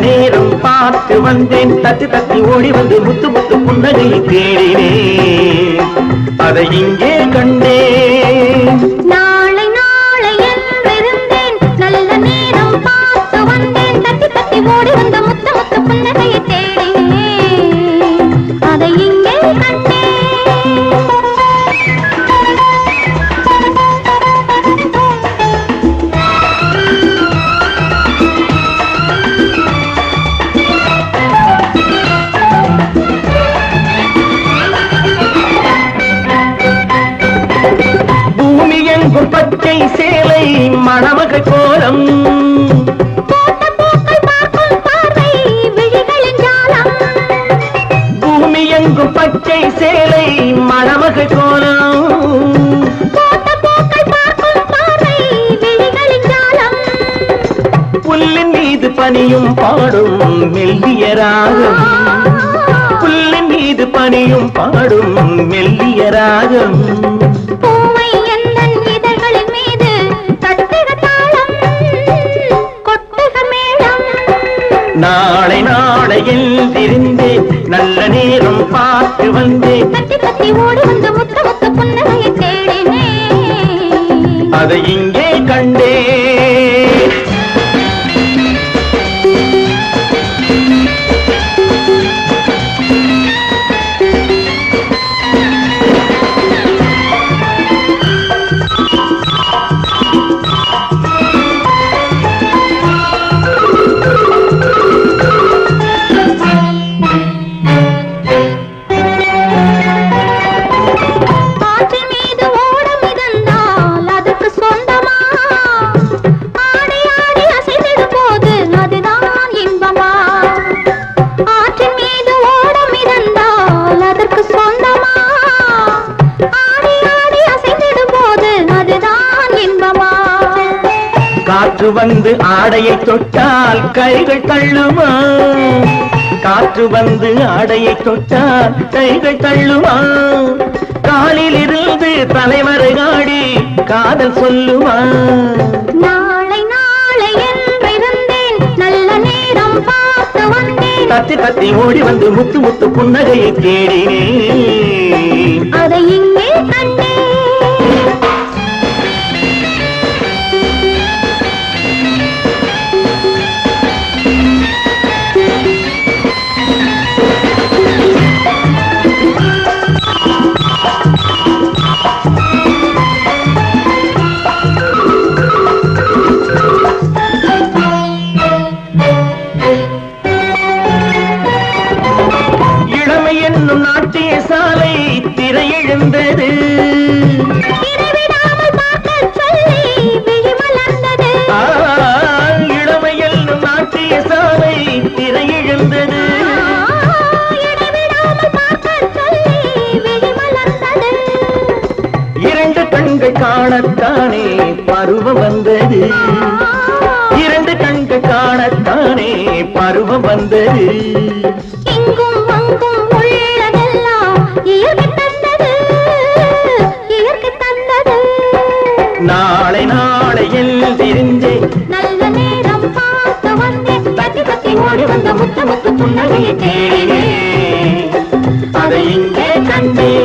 நேரம் பார்த்து வந்தேன், தத்தி தத்தி ஓடி வந்து முத்து முத்து புன்னகையை தேடினேன், அதை இங்கே கண்டேன். நாளை நாளை என்றிருந்தேன், நல்ல நேரம் பார்த்து வந்தேன், தத்தி தத்தி ஓடி வந்து முத்து முத்து புன்னகையை தேடினேன், அதை இங்கே கண்டேன். பச்சை சேலை மணமகள் கோலம், பூமி எங்கும் பச்சை சேலை மணமகள் கோலம், புல்லின் மீது பனியும் பாடும் மெல்லிய ராகம், புல்லின் மீது பனியும் பாடும் மெல்லிய ராகம். நாளை நாளை எழுந்திருந்தேன், நல்ல நேரம் பார்த்து வந்தேன், தத்தி தத்தி ஓடி வந்து முத்து முத்து புன்னகையை தேடினேன், அதை இங்கே கண்டேன். காற்று வந்து ஆடையை தொட்டால் கைகள் தள்ளுமா, காற்று வந்து ஆடையை தொட்டால் கைகள் தள்ளுமா, காலில் இருந்து தலைமறைகாடி காதல் சொல்லுமா. நாளை நாளை என்றிருந்தேன், நல்ல நேரம் பார்த்து வந்தேன், தத்தி தத்தி ஓடி வந்து முத்து முத்து புன்னகையை தேடினேன், அதை இங்கே கண்டேன். நாட்டிய சாலை திரையெழுந்தது, இளமையில் நாட்டிய சாலை திரையெழுந்தது, இரண்டு கண்கள் காணத்தானே பருவம் வந்தது, இரண்டு கண்கள் காணத்தானே பருவம் வந்தது. நாளை நாளை எழுந்திருந்தேன், நல்ல நேரம் பார்த்து வந்தேன், தத்தி தத்தி ஓடி வந்த முத்து முத்து புன்னகையை தேடினேன், அதை இங்கே கண்டேன்.